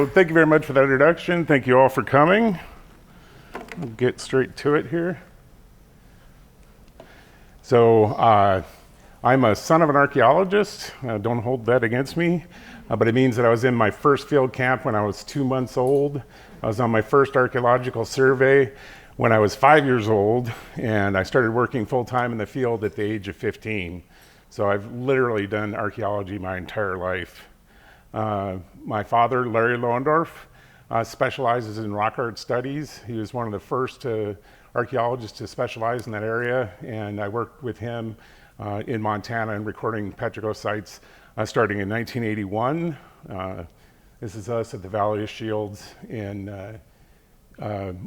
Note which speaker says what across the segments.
Speaker 1: So thank you very much for that introduction. Thank you all for coming. We'll get straight to it here. So I'm a son of an archaeologist. Don't hold that against me, but it means that I was in my first field camp when I was 2 months old. I was on my first archaeological survey when I was 5 years old, and I started working full-time in the field at the age of 15. So I've literally done archaeology my entire life. My father, Larry Loendorf, specializes in rock art studies. He was one of the first archaeologists to specialize in that area, and I worked with him in Montana and recording petrichor sites starting in 1981. This is us at the Valley of Shields in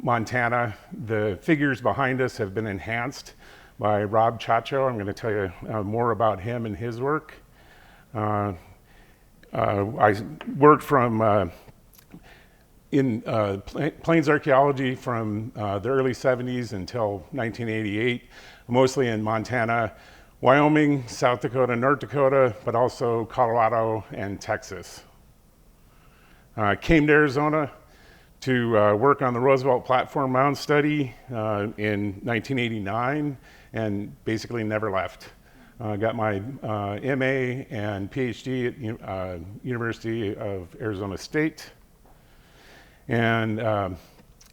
Speaker 1: Montana. The figures behind us have been enhanced by Rob Chacho. I'm going to tell you more about him and his work. I worked from in Plains archaeology from the early 70s until 1988, mostly in Montana, Wyoming, South Dakota, North Dakota, but also Colorado and Texas. Came to Arizona to work on the Roosevelt Platform Mound study in 1989 and basically never left. Got my MA and PhD at University of Arizona State. And I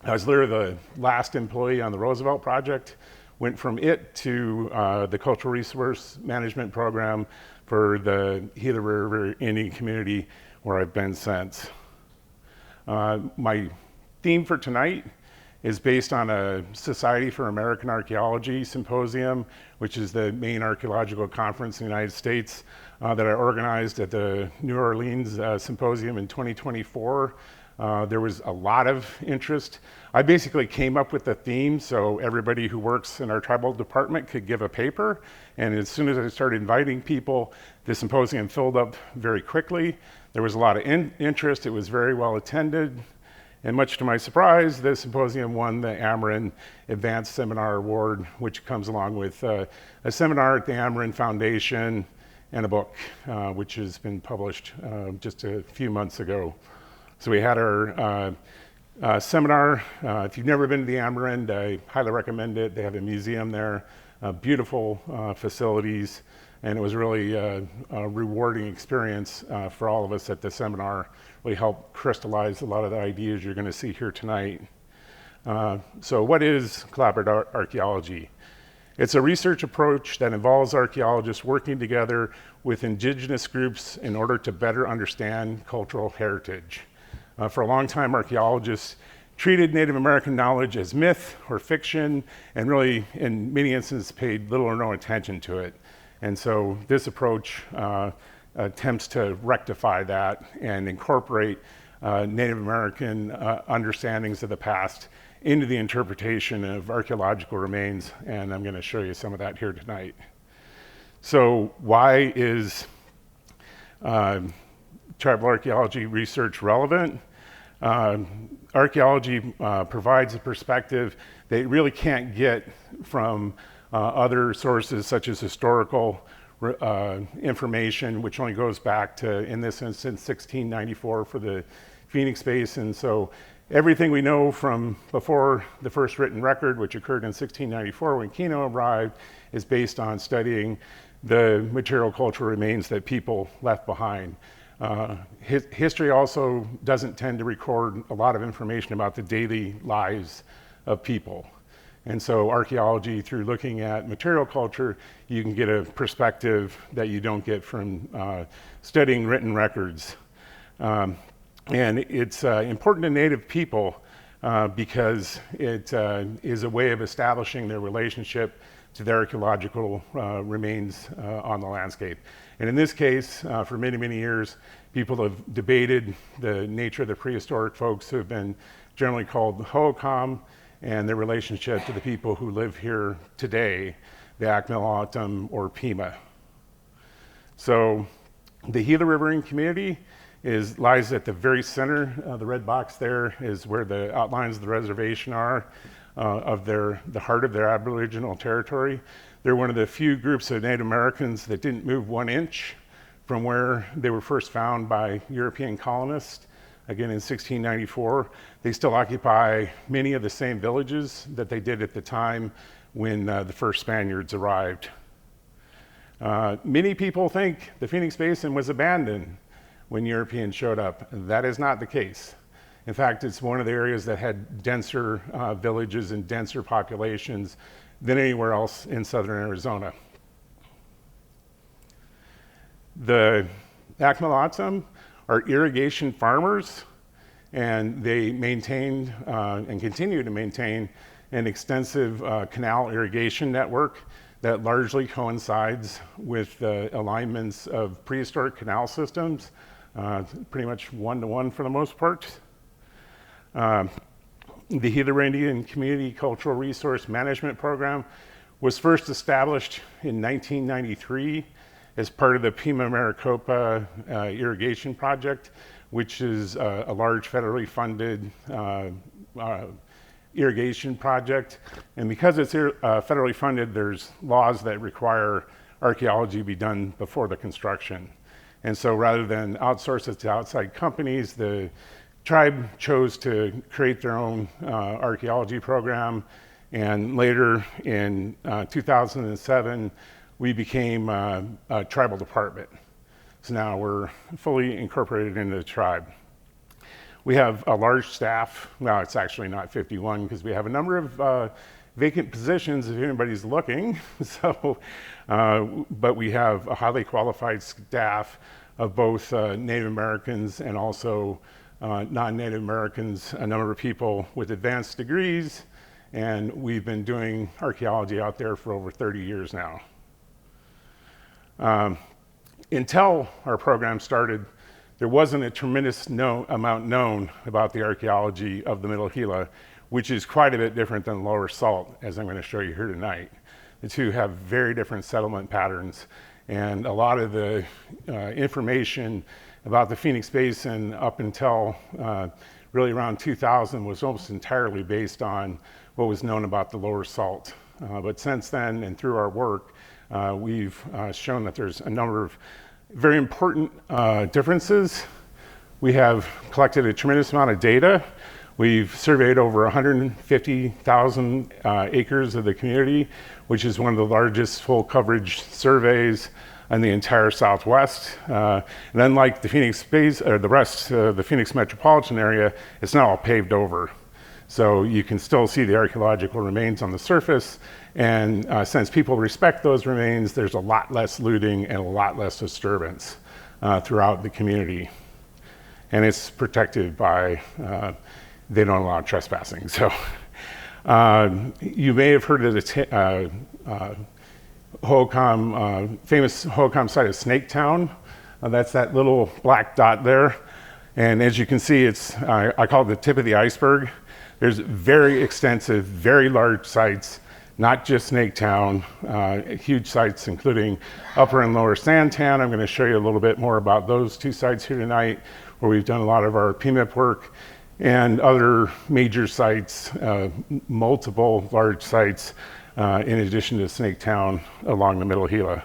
Speaker 1: was literally the last employee on the Roosevelt project. Went from it to the Cultural Resource Management Program for the Gila River Indian community, where I've been since. My theme for tonight is based on a Society for American Archaeology symposium, which is the main archaeological conference in the United States that I organized at the New Orleans symposium in 2024. There was a lot of interest. I basically came up with the theme so everybody who works in our tribal department could give a paper. And as soon as I started inviting people, the symposium filled up very quickly. There was a lot of interest. It was very well attended. And much to my surprise, the symposium won the Ameren Advanced Seminar Award, which comes along with a seminar at the Ameren Foundation and a book, which has been published just a few months ago. So we had our seminar. If you've never been to the Ameren, I highly recommend it. They have a museum there, beautiful facilities, and it was really a rewarding experience for all of us at the seminar. Really helped crystallize a lot of the ideas you're going to see here tonight. So what is collaborative archaeology? It's a research approach that involves archaeologists working together with indigenous groups in order to better understand cultural heritage. For a long time, archaeologists treated Native American knowledge as myth or fiction, and really, in many instances, paid little or no attention to it. And so this approach attempts to rectify that and incorporate Native American understandings of the past into the interpretation of archaeological remains, and I'm going to show you some of that here tonight. So why is tribal archaeology research relevant? Archaeology provides a perspective that you really can't get from other sources such as historical information, which only goes back to, in this instance, 1694 for the Phoenix Basin. So everything we know from before the first written record, which occurred in 1694 when Kino arrived, is based on studying the material cultural remains that people left behind. History also doesn't tend to record a lot of information about the daily lives of people. And so archaeology, through looking at material culture, you can get a perspective that you don't get from studying written records. And it's important to Native people because it is a way of establishing their relationship to the archaeological remains on the landscape. And in this case, for many, many years, people have debated the nature of the prehistoric folks who have been generally called the Hohokam and their relationship to the people who live here today, the Akimel or Pima. So the Gila River Indian community lies at the very center. The red box there is where the outlines of the reservation are of the heart of their Aboriginal territory. They're one of the few groups of Native Americans that didn't move 1 inch from where they were first found by European colonists again in 1694. They still occupy many of the same villages that they did at the time when the first Spaniards arrived. Many people think the Phoenix Basin was abandoned when Europeans showed up. That is not the case. In fact, it's one of the areas that had denser villages and denser populations than anywhere else in southern Arizona. The Akimel are irrigation farmers, and they maintained and continue to maintain an extensive canal irrigation network that largely coincides with the alignments of prehistoric canal systems, pretty much one-to-one for the most part. The Gila Indian Community Cultural Resource Management Program was first established in 1993 as part of the Pima Maricopa irrigation project, which is a large federally funded irrigation project. And because it's federally funded, there's laws that require archaeology be done before the construction. And so rather than outsource it to outside companies, the tribe chose to create their own archaeology program. And later in 2007, we became a tribal department. So now we're fully incorporated into the tribe. We have a large staff. Well, it's actually not 51 because we have a number of vacant positions if anybody's looking. So, but we have a highly qualified staff of both Native Americans and also non-Native Americans, a number of people with advanced degrees, and we've been doing archaeology out there for over 30 years now. Until our program started, there wasn't a tremendous amount known about the archaeology of the Middle Gila, which is quite a bit different than Lower Salt, as I'm going to show you here tonight. The two have very different settlement patterns, and a lot of the information about the Phoenix Basin up until really around 2000 was almost entirely based on what was known about the Lower Salt. But since then, and through our work, we've shown that there's a number of very important differences. We have collected a tremendous amount of data. We've surveyed over 150,000 acres of the community, which is one of the largest full coverage surveys in the entire Southwest. And unlike the Phoenix Basin, or the rest of the Phoenix metropolitan area, it's not all paved over. So you can still see the archaeological remains on the surface. And since people respect those remains, there's a lot less looting and a lot less disturbance throughout the community. And it's protected by, they don't allow trespassing. So you may have heard of the famous Hohokam site of Snaketown. That's that little black dot there. And as you can see, it's, I call it the tip of the iceberg. There's very extensive, very large sites, not just Snaketown, huge sites including Upper and Lower Santan. I'm going to show you a little bit more about those two sites here tonight, where we've done a lot of our PMIP work, and other major sites, multiple large sites, in addition to Snaketown along the Middle Gila.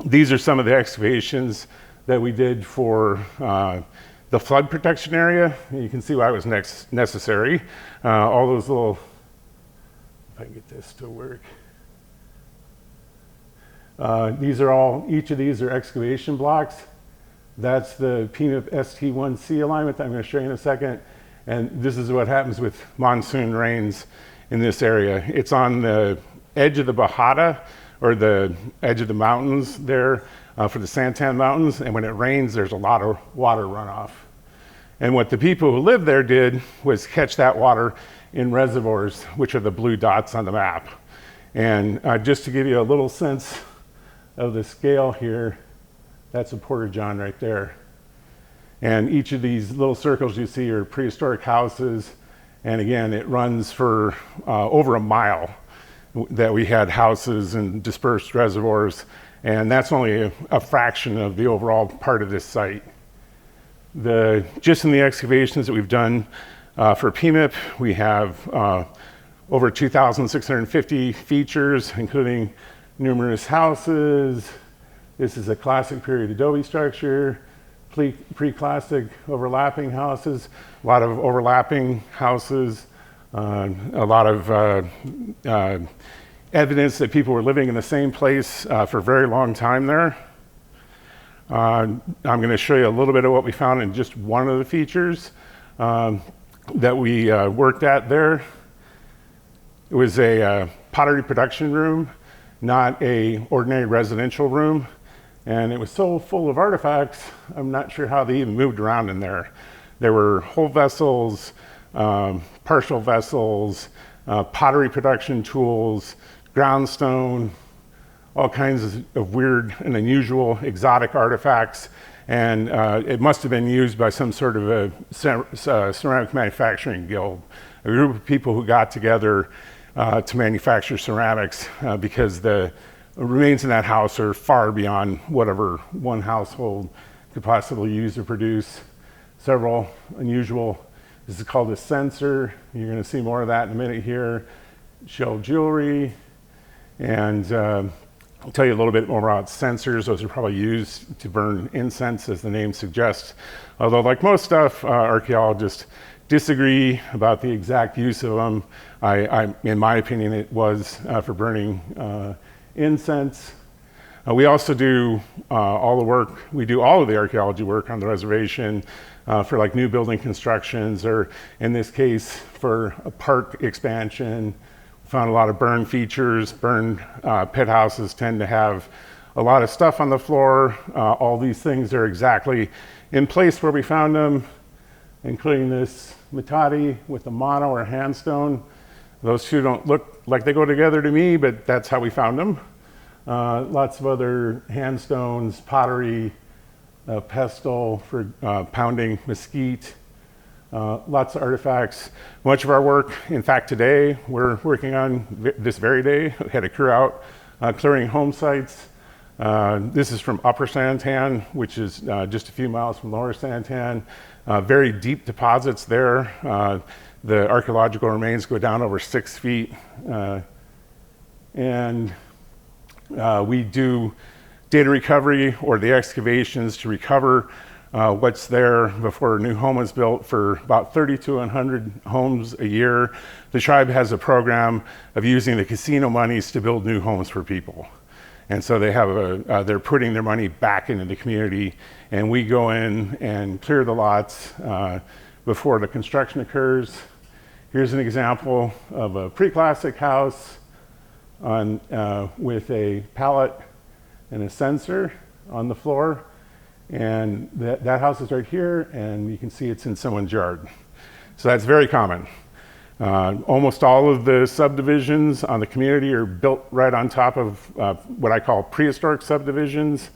Speaker 1: These are some of the excavations that we did for the flood protection area. You can see why it was necessary. All those little, if I can get this to work. These are all, each of these are excavation blocks. That's the PMIP ST1C alignment that I'm going to show you in a second. And this is what happens with monsoon rains in this area. It's on the edge of the Bajada, or the edge of the mountains there for the Santan Mountains. And when it rains, there's a lot of water runoff. And what the people who lived there did was catch that water in reservoirs, which are the blue dots on the map. And just to give you a little sense of the scale here, that's a porta-john right there. And each of these little circles you see are prehistoric houses. And again, it runs for over a mile that we had houses and dispersed reservoirs. And that's only a fraction of the overall part of this site. Just in the excavations that we've done for PMIP, we have over 2,650 features, including numerous houses. This is a classic period adobe structure, pre-classic overlapping houses, a lot of overlapping houses, a lot of evidence that people were living in the same place for a very long time there. I'm going to show you a little bit of what we found in just one of the features that we worked at there. It was a pottery production room, not a ordinary residential room. And it was so full of artifacts, I'm not sure how they even moved around in there. There were whole vessels, partial vessels, pottery production tools, groundstone, all kinds of weird and unusual exotic artifacts. And it must have been used by some sort of a ceramic manufacturing guild, a group of people who got together to manufacture ceramics because the remains in that house are far beyond whatever one household could possibly use to produce. Several unusual, this is called a censer. You're going to see more of that in a minute here. Shell jewelry, and I'll tell you a little bit more about censers. Those are probably used to burn incense, as the name suggests. Although, like most stuff, archaeologists disagree about the exact use of them. In my opinion, it was for burning incense. We also do all the work. We do all of the archaeology work on the reservation for like new building constructions, or in this case, for a park expansion. Found a lot of burn features. Burned pit houses tend to have a lot of stuff on the floor. All these things are exactly in place where we found them, including this matati with a mono or handstone. Those two don't look like they go together to me, but that's how we found them. Lots of other handstones, pottery, pestle for pounding mesquite. Lots of artifacts. Much of our work, in fact, today, we're working on this very day. We had a crew out clearing home sites. This is from Upper Santan, which is just a few miles from Lower Santan. Very deep deposits there. The archaeological remains go down over 6 feet. And we do data recovery or the excavations to recover what's there before a new home is built for about 30 to 100 homes a year. The tribe has a program of using the casino monies to build new homes for people. And so they have they're putting their money back into the community, and we go in and clear the lots before the construction occurs. Here's an example of a pre-classic house with a pallet and a sensor on the floor. And that house is right here, and you can see it's in someone's yard. So that's very common. Almost all of the subdivisions on the community are built right on top of what I call prehistoric subdivisions.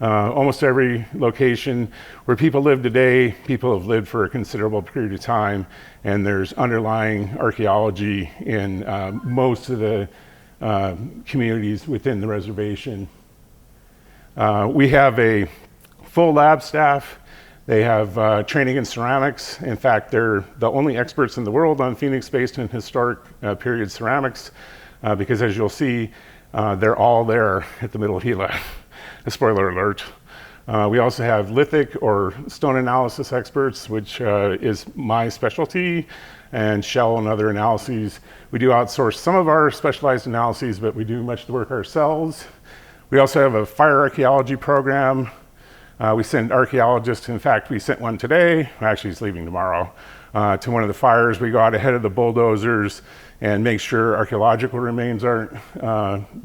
Speaker 1: Almost every location where people live today, people have lived for a considerable period of time, and there's underlying archaeology in most of the communities within the reservation. We have a full lab staff. They have training in ceramics. In fact, they're the only experts in the world on Phoenix-based and historic period ceramics, because as you'll see, they're all there at the Middle Gila. A spoiler alert. We also have lithic or stone analysis experts, which is my specialty, and shell and other analyses. We do outsource some of our specialized analyses, but we do much of the work ourselves. We also have a fire archaeology program. We send archaeologists. In fact, we sent one today. Actually, he's leaving tomorrow to one of the fires. We go out ahead of the bulldozers and make sure archaeological remains aren't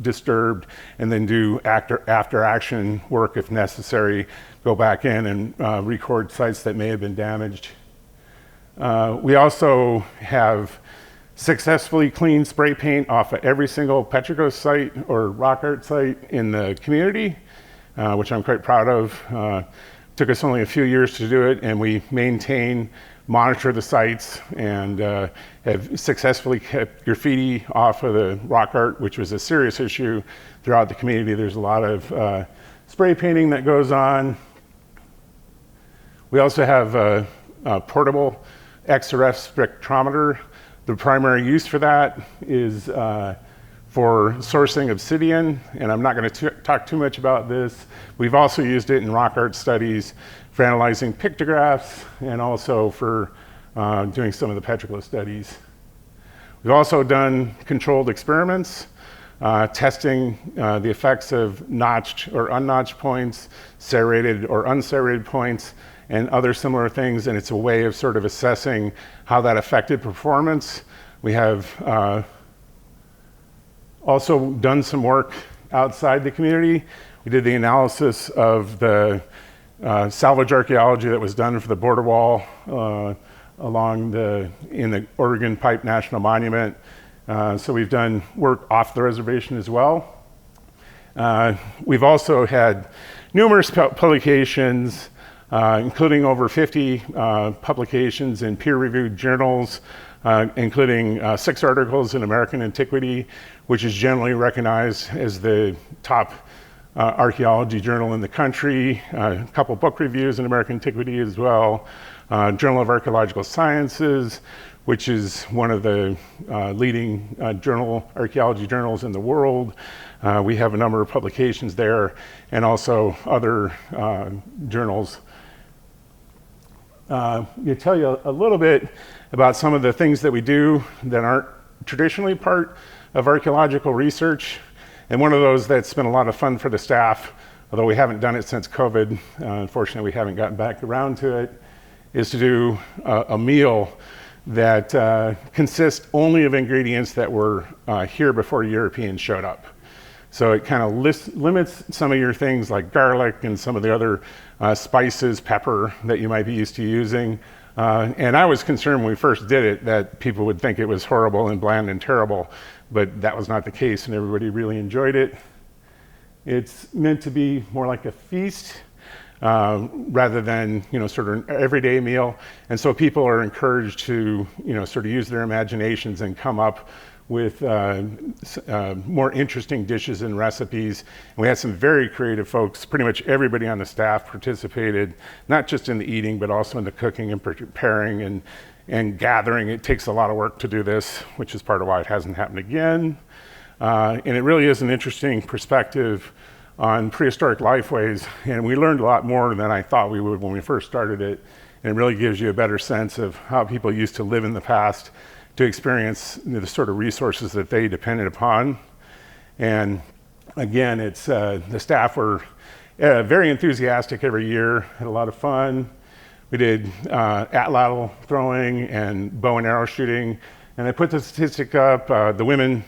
Speaker 1: disturbed, and then do after action work if necessary. Go back in and record sites that may have been damaged. We also have successfully cleaned spray paint off of every single petroglyph site or rock art site in the community, which I'm quite proud of. Took us only a few years to do it, and we maintain, monitor the sites, and have successfully kept graffiti off of the rock art, which was a serious issue throughout the community. There's a lot of spray painting that goes on. We also have a portable XRF spectrometer. The primary use for that is for sourcing obsidian, and I'm not going to talk too much about this. We've also used it in rock art studies for analyzing pictographs and also for doing some of the petroglyph studies. We've also done controlled experiments, testing the effects of notched or unnotched points, serrated or unserrated points, and other similar things, and it's a way of sort of assessing how that affected performance. We have also done some work outside the community. We did the analysis of the salvage archaeology that was done for the border wall in the Oregon Pipe National Monument. So we've done work off the reservation as well. We've also had numerous publications, including over 50 publications in peer-reviewed journals, including 6 articles in American Antiquity, which is generally recognized as the top archaeology journal in the country, a couple book reviews in American Antiquity as well, Journal of Archaeological Sciences, which is one of the leading archaeology journals in the world. We have a number of publications there, and also other journals. To tell you a little bit about some of the things that we do that aren't traditionally part of archaeological research. And one of those that's been a lot of fun for the staff, although we haven't done it since COVID, unfortunately we haven't gotten back around to it, is to do a meal that consists only of ingredients that were here before Europeans showed up. So it kind of limits some of your things like garlic and some of the other spices, pepper that you might be used to using. And I was concerned when we first did it that people would think it was horrible and bland and terrible, but that was not the case, and everybody really enjoyed it. It's meant to be more like a feast rather than sort of an everyday meal, and so people are encouraged to sort of use their imaginations and come up with more interesting dishes and recipes. And we had some very creative folks. Pretty much everybody on the staff participated, not just in the eating, but also in the cooking and preparing and gathering. It takes a lot of work to do this, which is part of why it hasn't happened again. And it really is an interesting perspective on prehistoric lifeways, and we learned a lot more than I thought we would when we first started it. And it really gives you a better sense of how people used to live in the past to experience the sort of resources that they depended upon. And again, it's the staff were very enthusiastic every year, had a lot of fun. We did atlatl throwing and bow and arrow shooting, and I put the statistic up. The women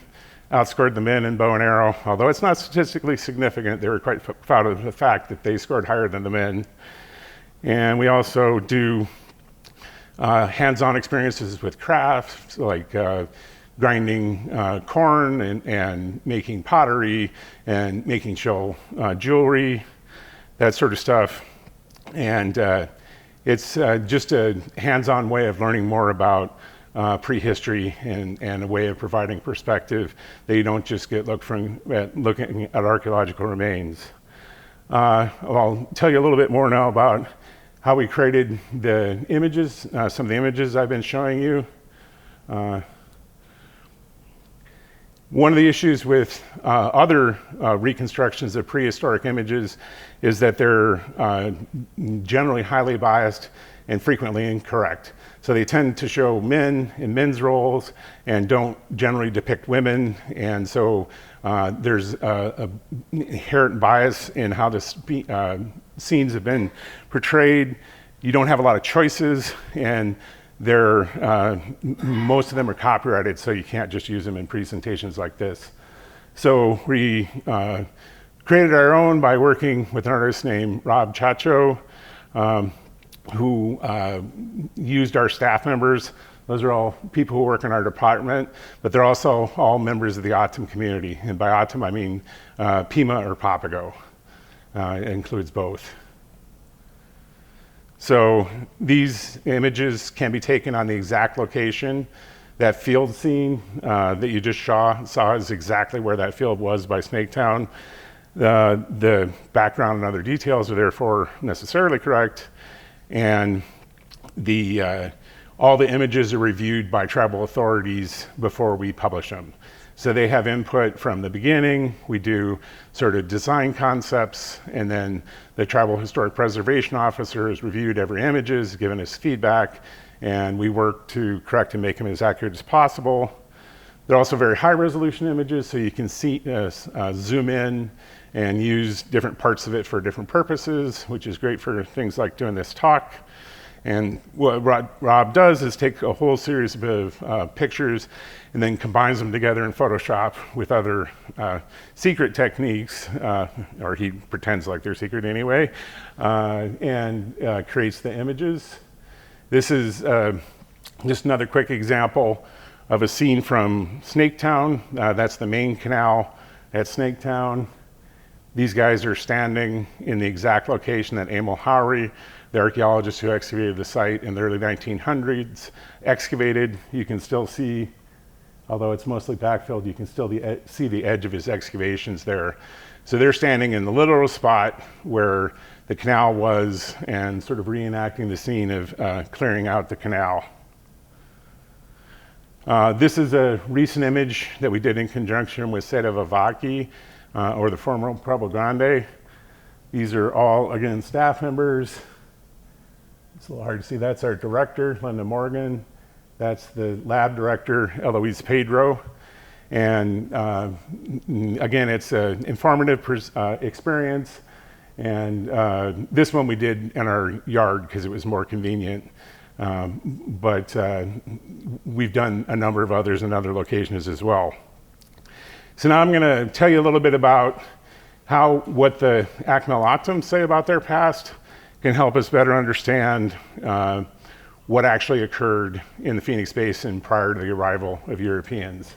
Speaker 1: outscored the men in bow and arrow, although it's not statistically significant. They were quite proud of the fact that they scored higher than the men. And we also do hands-on experiences with crafts, like grinding corn and making pottery and making shell jewelry, that sort of stuff. And it's just a hands-on way of learning more about prehistory and a way of providing perspective that you don't just get looking at archaeological remains. I'll tell you a little bit more now about how we created the images, some of the images I've been showing you. One of the issues with other reconstructions of prehistoric images is that they're generally highly biased and frequently incorrect. So they tend to show men in men's roles and don't generally depict women. And so there's an inherent bias in how the scenes have been portrayed. You don't have a lot of choices, and most of them are copyrighted, so you can't just use them in presentations like this. So we created our own by working with an artist named Rob Chacho, who used our staff members. Those are all people who work in our department, but they're also all members of the O'odham community. And by O'odham, I mean Pima or Papago. It includes both. So these images can be taken on the exact location. That field scene that you just saw is exactly where that field was by Snaketown. The background and other details are therefore necessarily correct. And all the images are reviewed by tribal authorities before we publish them. So they have input from the beginning. We do sort of design concepts, and then the Tribal Historic Preservation Officer has reviewed every images, given us feedback, and we work to correct and make them as accurate as possible. They're also very high resolution images, so you can see, zoom in and use different parts of it for different purposes, which is great for things like doing this talk. And what Rob does is take a whole series of pictures and then combines them together in Photoshop with other secret techniques, or he pretends like they're secret anyway, and creates the images. This is just another quick example of a scene from Snaketown. That's the main canal at Snaketown. These guys are standing in the exact location that Emil Haury, the archaeologist who excavated the site in the early 1900s, excavated. You can still see, although it's mostly backfilled, you can still see the edge of his excavations there. So they're standing in the literal spot where the canal was and sort of reenacting the scene of clearing out the canal. This is a recent image that we did in conjunction with Seda Vavaki, or the former Pueblo Grande. These are all, again, staff members. It's a little hard to see. That's our director, Linda Morgan. That's the lab director, Eloise Pedro. And again, it's an informative experience. And this one we did in our yard because it was more convenient. But we've done a number of others in other locations as well. So now I'm going to tell you a little bit about what the Akimel say about their past can help us better understand what actually occurred in the Phoenix Basin prior to the arrival of Europeans.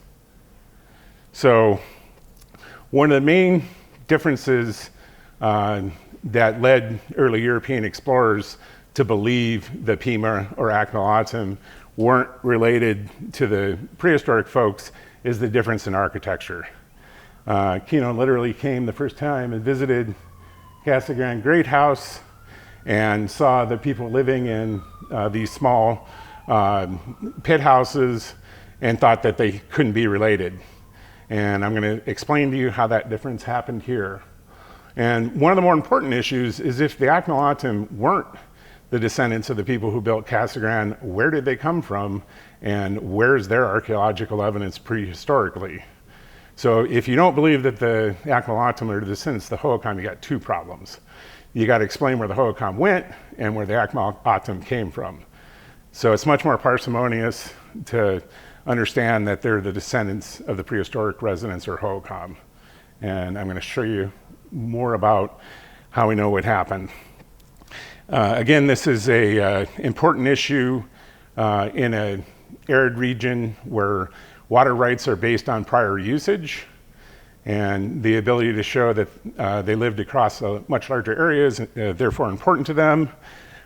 Speaker 1: So one of the main differences that led early European explorers to believe the Pima or Akimel weren't related to the prehistoric folks is the difference in architecture. Kino literally came the first time and visited Casa Grande Great House and saw the people living in these small pit houses and thought that they couldn't be related. And I'm going to explain to you how that difference happened here. And one of the more important issues is if the Akimel weren't the descendants of the people who built Casa Grande, where did they come from and where's their archaeological evidence prehistorically? So if you don't believe that the Akimel are the descendants of the Hohokam, you got two problems. You got to explain where the Hohokam went and where the Akimel came from. So it's much more parsimonious to understand that they're the descendants of the prehistoric residents or Hohokam. And I'm going to show you more about how we know what happened. Again, this is a important issue in an arid region where water rights are based on prior usage, and the ability to show that they lived across a much larger area is therefore important to them.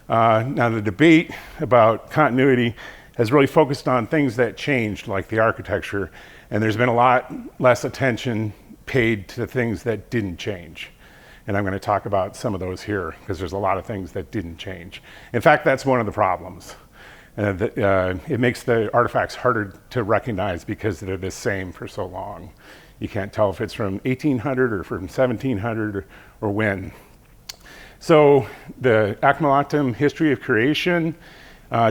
Speaker 1: Now the debate about continuity has really focused on things that changed, like the architecture, and there's been a lot less attention paid to things that didn't change. And I'm going to talk about some of those here because there's a lot of things that didn't change. In fact, that's one of the problems. It makes the artifacts harder to recognize because they're the same for so long. You can't tell if it's from 1800 or from 1700 or when. So the Akimel history of creation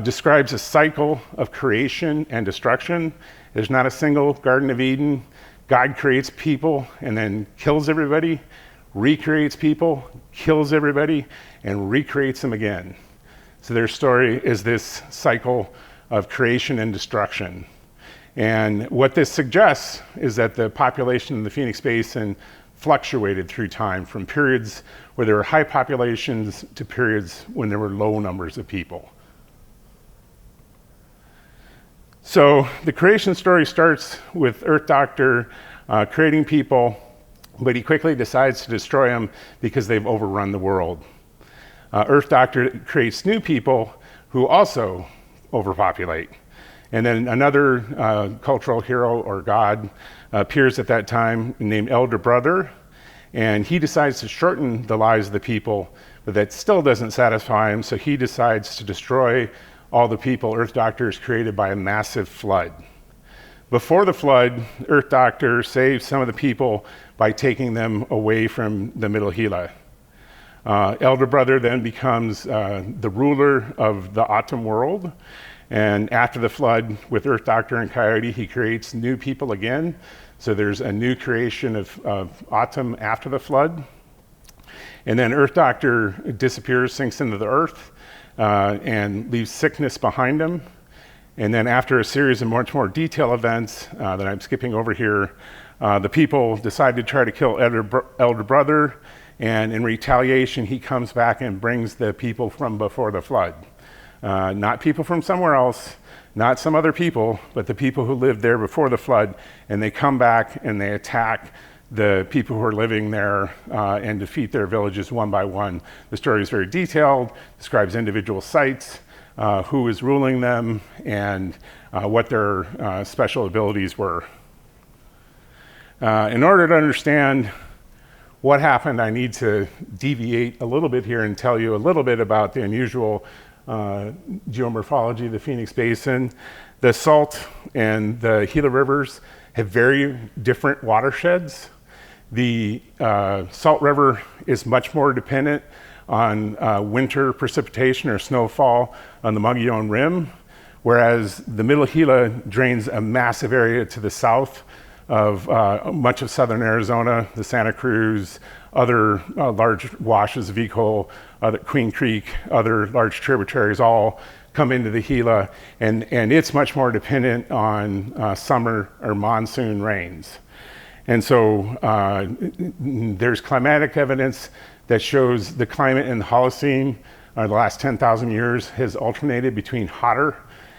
Speaker 1: describes a cycle of creation and destruction. There's not a single Garden of Eden. God creates people and then kills everybody, recreates people, kills everybody, and recreates them again. So their story is this cycle of creation and destruction. And what this suggests is that the population in the Phoenix Basin fluctuated through time from periods where there were high populations to periods when there were low numbers of people. So the creation story starts with Earth Doctor creating people, but he quickly decides to destroy them because they've overrun the world. Earth Doctor creates new people who also overpopulate. And then another cultural hero or god appears at that time named Elder Brother, and he decides to shorten the lives of the people, but that still doesn't satisfy him, so he decides to destroy all the people Earth Doctor has created by a massive flood. Before the flood, Earth Doctor saved some of the people by taking them away from the Middle Gila. Elder Brother then becomes the ruler of the Autumn world. And after the flood, with Earth Doctor and Coyote, he creates new people again. So there's a new creation of Autumn after the flood. And then Earth Doctor disappears, sinks into the earth, and leaves sickness behind him. And then after a series of much more detailed events that I'm skipping over here, the people decide to try to kill Elder Brother, and in retaliation, he comes back and brings the people from before the flood. Not people from somewhere else, not some other people, but the people who lived there before the flood, and they come back and they attack the people who are living there and defeat their villages one by one. The story is very detailed, describes individual sites, who is ruling them, and what their special abilities were. In order to understand what happened, I need to deviate a little bit here and tell you a little bit about the unusual geomorphology of the Phoenix Basin. The Salt and the Gila rivers have very different watersheds. The Salt River is much more dependent on winter precipitation or snowfall on the Mogollon Rim, whereas the Middle Gila drains a massive area to the south of much of southern Arizona, the Santa Cruz, other large washes of Eco, Queen Creek, other large tributaries all come into the Gila, and it's much more dependent on summer or monsoon rains. And so there's climatic evidence that shows the climate in the Holocene the last 10,000 years has alternated between hotter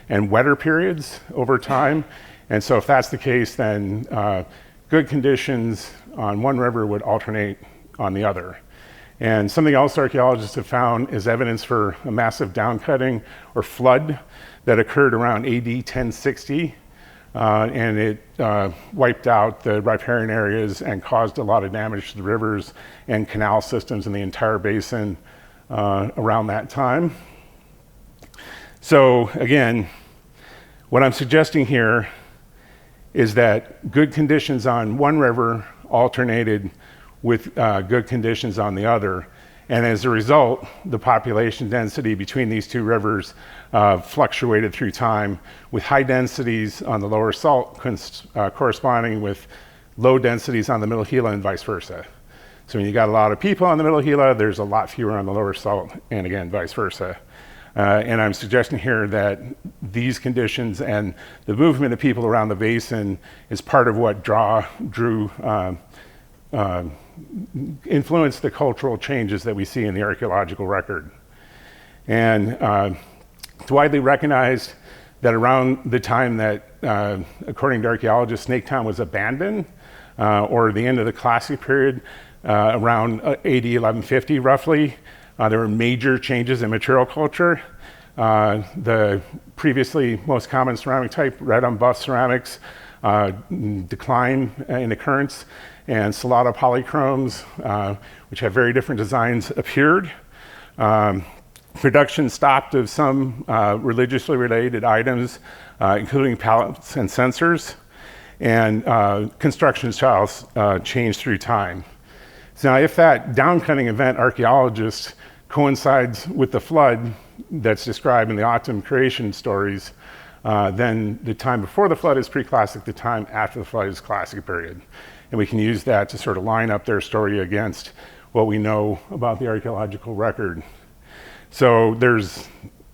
Speaker 1: and wetter periods over time. And so if that's the case, then good conditions on one river would alternate on the other. And something else archaeologists have found is evidence for a massive downcutting or flood that occurred around AD 1060. And it wiped out the riparian areas and caused a lot of damage to the rivers and canal systems in the entire basin around that time. So again, what I'm suggesting here is that good conditions on one river alternated with good conditions on the other. And as a result, the population density between these two rivers fluctuated through time, with high densities on the lower Salt corresponding with low densities on the Middle Gila and vice versa. So when you got a lot of people on the Middle Gila, there's a lot fewer on the lower Salt, and again, vice versa. And I'm suggesting here that these conditions and the movement of people around the basin is part of what influenced the cultural changes that we see in the archaeological record. And it's widely recognized that around the time that, according to archaeologists, Snaketown was abandoned, or the end of the Classic period, around AD 1150 roughly, there were major changes in material culture. The previously most common ceramic type, red on buff ceramics, decline in occurrence, and Salata polychromes, which have very different designs, appeared. Production stopped of some religiously related items, including pallets and sensors, and construction styles changed through time. So now if that downcutting event, archaeologists, coincides with the flood that's described in the Autumn creation stories, then the time before the flood is pre-classic, the time after the flood is classic period. And we can use that to sort of line up their story against what we know about the archaeological record. So there's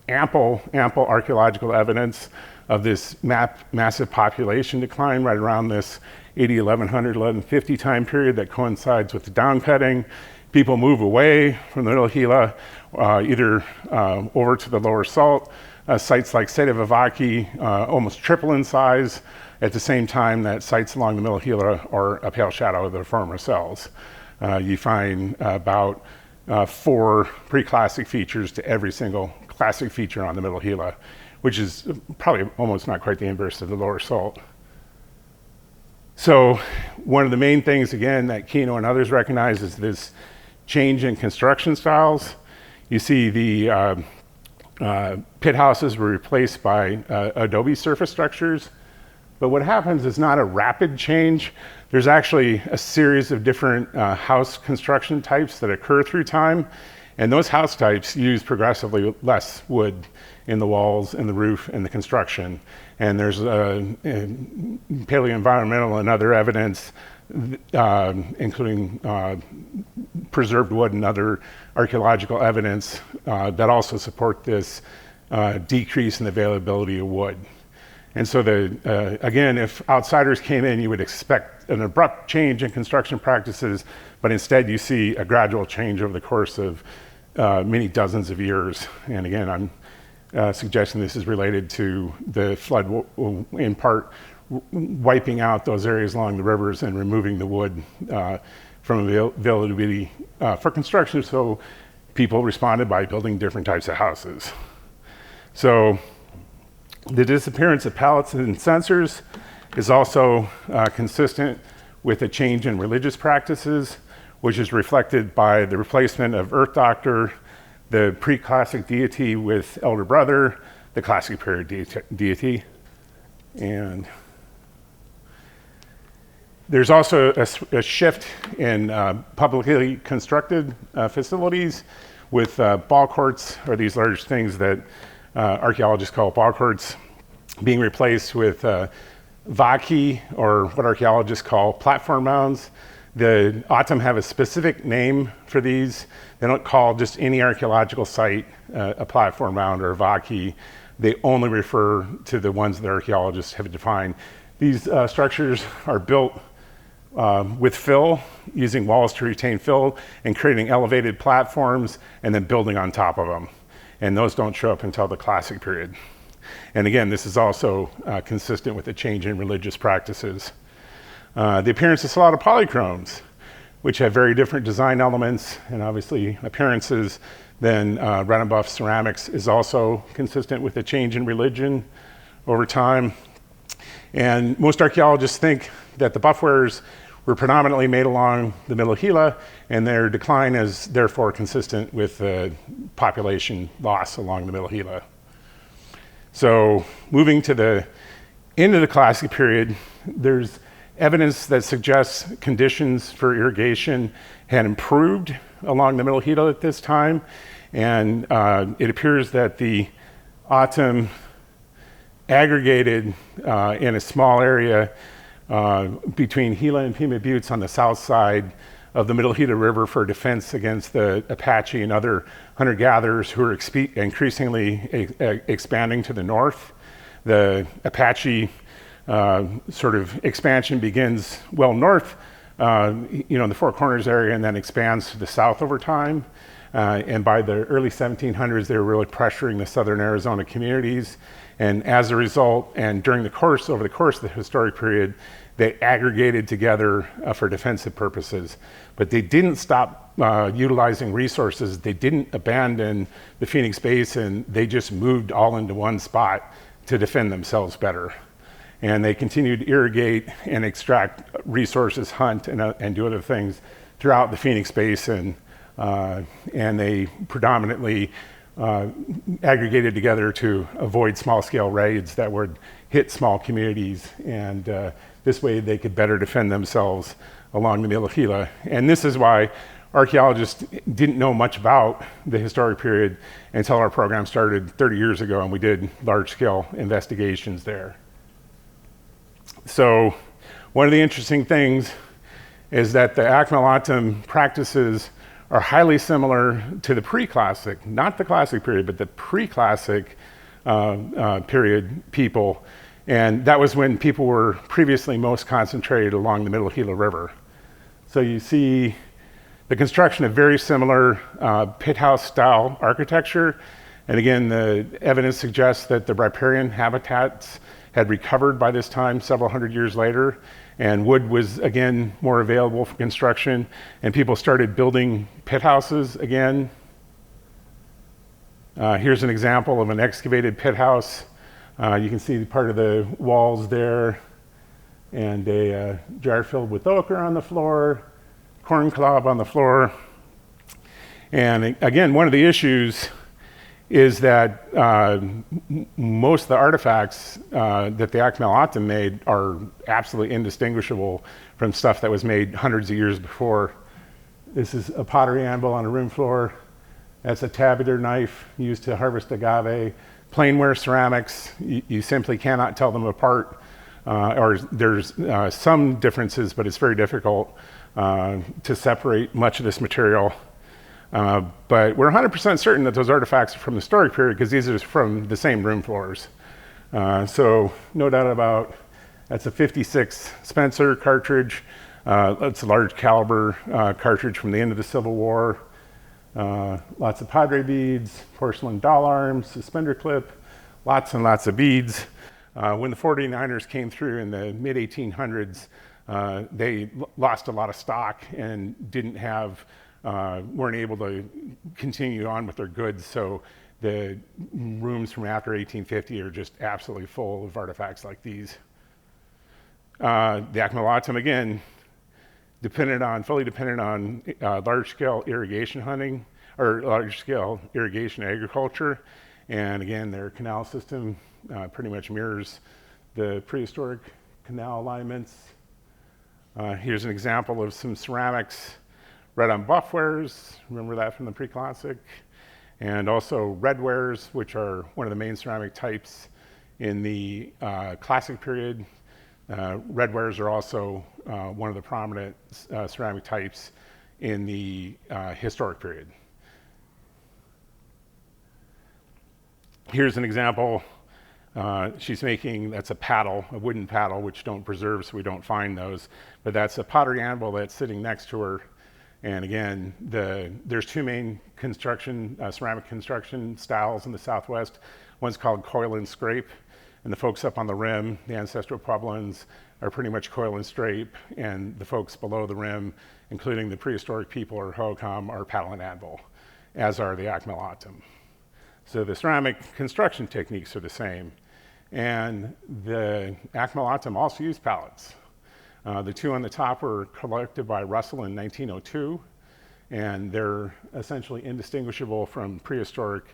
Speaker 1: ample archaeological evidence of this massive population decline right around this AD 1100, 1150 time period that coincides with the downcutting. People move away from the Middle Gila, either over to the lower Salt. Sites like Sede Vivaki almost triple in size at the same time that sites along the Middle Gila are a pale shadow of their former selves. You find about 4 pre-classic features to every single classic feature on the Middle Gila, which is probably almost not quite the inverse of the lower Salt. So one of the main things, again, that Kino and others recognize is this change in construction styles. You see the pit houses were replaced by adobe surface structures But what happens is not a rapid change. There's actually a series of different house construction types that occur through time. And those house types use progressively less wood in the walls and the roof and the construction. And there's paleoenvironmental and other evidence, including preserved wood and other archaeological evidence that also support this decrease in the availability of wood. And so again, if outsiders came in, you would expect an abrupt change in construction practices, but instead you see a gradual change over the course of many dozens of years. And again, I'm suggesting this is related to the flood, in part wiping out those areas along the rivers and removing the wood from availability for construction, so people responded by building different types of houses. So the disappearance of pallets and censers is also consistent with a change in religious practices, which is reflected by the replacement of Earth Doctor, the pre-classic deity with Elder Brother, the classic period deity. And there's also a shift in publicly constructed facilities with ball courts, or these large things that archaeologists call ball courts, being replaced with vaki, or what archaeologists call platform mounds. The AZMNH have a specific name for these. They don't call just any archaeological site a platform mound or a vaki. They only refer to the ones that archaeologists have defined. These structures are built with fill, using walls to retain fill and creating elevated platforms and then building on top of them. And those don't show up until the classic period. And again, this is also consistent with the change in religious practices. The appearance of slotted polychromes, which have very different design elements and obviously appearances than red and buff ceramics, is also consistent with the change in religion over time. And most archaeologists think that the buffwares were predominantly made along the Middle Gila, and their decline is therefore consistent with the population loss along the Middle Gila. So moving to the end of the classic period, there's evidence that suggests conditions for irrigation had improved along the Middle Gila at this time, and it appears that the AZMNH aggregated in a small area between Gila and Pima Buttes on the south side of the Middle Gila River for defense against the Apache and other hunter-gatherers who are increasingly expanding to the north. The Apache sort of expansion begins well north, in the Four Corners area, and then expands to the south over time. And by the early 1700s, they were really pressuring the southern Arizona communities. And as a result, and over the course of the historic period, they aggregated together for defensive purposes. But they didn't stop utilizing resources. They didn't abandon the Phoenix Basin. They just moved all into one spot to defend themselves better. And they continued to irrigate and extract resources, hunt, and do other things throughout the Phoenix Basin. And they predominantly aggregated together to avoid small-scale raids that would hit small communities, and this way they could better defend themselves along the Middle Gila. And this is why archaeologists didn't know much about the historic period until our program started 30 years ago, and we did large-scale investigations there. So one of the interesting things is that the Akimel AZMNH practices are highly similar to the pre-classic, not the classic period, but the pre-classic period people. And that was when people were previously most concentrated along the Middle Gila River. So you see the construction of very similar pit house style architecture. And again, the evidence suggests that the riparian habitats had recovered by this time, several hundred years later. And wood was, again, more available for construction, and people started building pit houses again. Here's an example of an excavated pit house. You can see part of the walls there, and a jar filled with ochre on the floor, corn cob on the floor. And again, one of the issues is that most of the artifacts that the Akimel made are absolutely indistinguishable from stuff that was made hundreds of years before. This is a pottery anvil on a room floor. That's a tabular knife used to harvest agave. Plainware ceramics, you simply cannot tell them apart, or there's some differences, but it's very difficult to separate much of this material. But we're 100% certain that those artifacts are from the historic period because these are from the same room floors. So no doubt about, that's a 56 Spencer cartridge. That's a large caliber cartridge from the end of the Civil War. Lots of padre beads, porcelain doll arms, suspender clip, lots and lots of beads. When the 49ers came through in the mid-1800s, they lost a lot of stock and weren't able to continue on with their goods. So the rooms from after 1850 are just absolutely full of artifacts like these. The Akimel, again, fully dependent on large-scale irrigation hunting, or large-scale irrigation agriculture. And again, their canal system pretty much mirrors the prehistoric canal alignments. Here's an example of some ceramics, red on buff wares, remember that from the pre-classic, and also red wares, which are one of the main ceramic types in the classic period. Red wares are also one of the prominent ceramic types in the historic period. Here's an example. She's making, that's a paddle, a wooden paddle, which don't preserve, so we don't find those. But that's a pottery anvil that's sitting next to her. And again, there's two main ceramic construction styles in the Southwest. One's called coil and scrape, and the folks up on the rim, the ancestral Puebloans, are pretty much coil and scrape, and the folks below the rim, including the prehistoric people or Hohokam, are paddle and anvil, as are the Akimel. So the ceramic construction techniques are the same. And the Akimel also used pallets. The two on the top were collected by Russell in 1902, and they're essentially indistinguishable from prehistoric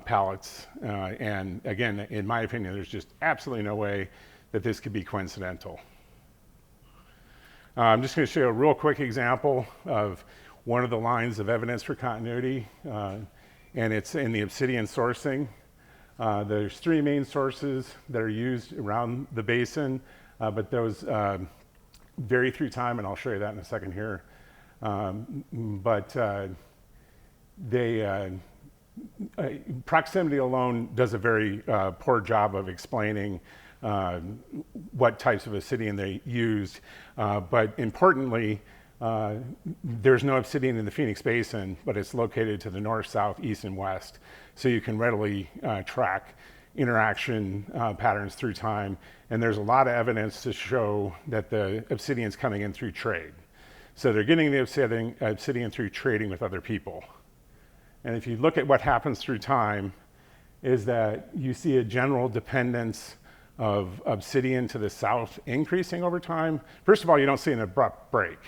Speaker 1: pallets. And again, in my opinion, there's just absolutely no way that this could be coincidental. I'm just going to show you a real quick example of one of the lines of evidence for continuity, and it's in the obsidian sourcing. There's three main sources that are used around the basin, but those vary through time, and I'll show you that in a second here. Proximity alone does a very poor job of explaining what types of obsidian they used. But importantly, there's no obsidian in the Phoenix Basin, but it's located to the north, south, east, and west. So you can readily track interaction patterns through time. And there's a lot of evidence to show that the obsidian's coming in through trade. So they're getting the obsidian through trading with other people. And if you look at what happens through time, is that you see a general dependence of obsidian to the south increasing over time. First of all, you don't see an abrupt break.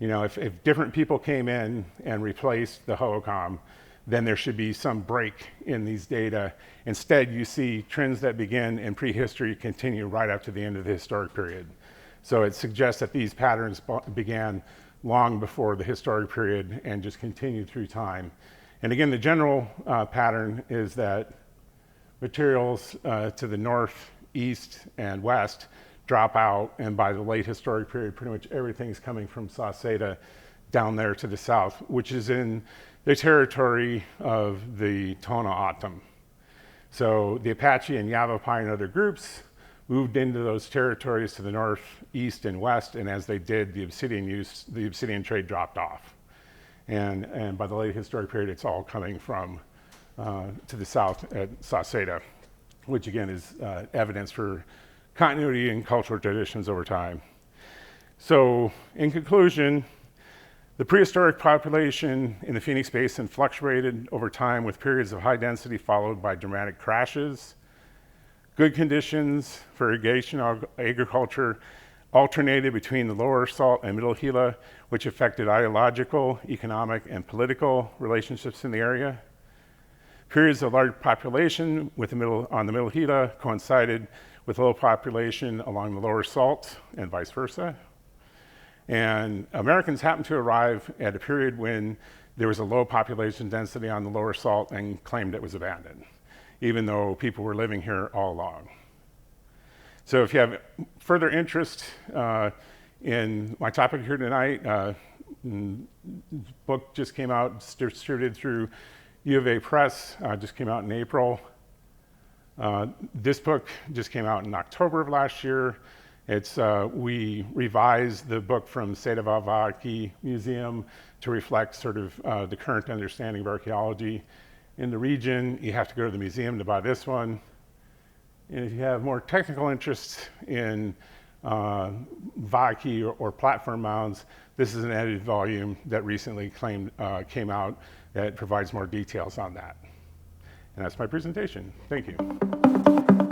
Speaker 1: You know, if different people came in and replaced the Hohokam, then there should be some break in these data. Instead, you see trends that begin in prehistory continue right up to the end of the historic period. So it suggests that these patterns began long before the historic period and just continued through time. And again, the general pattern is that materials to the north, east, and west drop out, and by the late historic period, pretty much everything's coming from Sauceda down there to the south, which is in the territory of the Tohono O'odham. So the Apache and Yavapai and other groups moved into those territories to the north, east, and west, and as they did, the obsidian trade dropped off. And by the late historic period, it's all coming from to the south at Sauceda, which again is evidence for continuity in cultural traditions over time. So in conclusion, the prehistoric population in the Phoenix Basin fluctuated over time with periods of high density followed by dramatic crashes. Good conditions for irrigation agriculture alternated between the lower Salt and middle Gila, which affected ideological, economic, and political relationships in the area. Periods of large population on the Middle Gila coincided with low population along the lower salt and vice versa. And Americans happened to arrive at a period when there was a low population density on the lower salt and claimed it was abandoned, even though people were living here all along. So if you have further interest in my topic here tonight, book just came out, distributed through U of A Press, just came out in April. This book just came out in October of last year. We revised the book from State of Avaki Museum to reflect sort of the current understanding of archaeology in the region. You have to go to the museum to buy this one. And if you have more technical interest in Vaki or platform mounds, this is an edited volume that recently came out that provides more details on that. And that's my presentation. Thank you.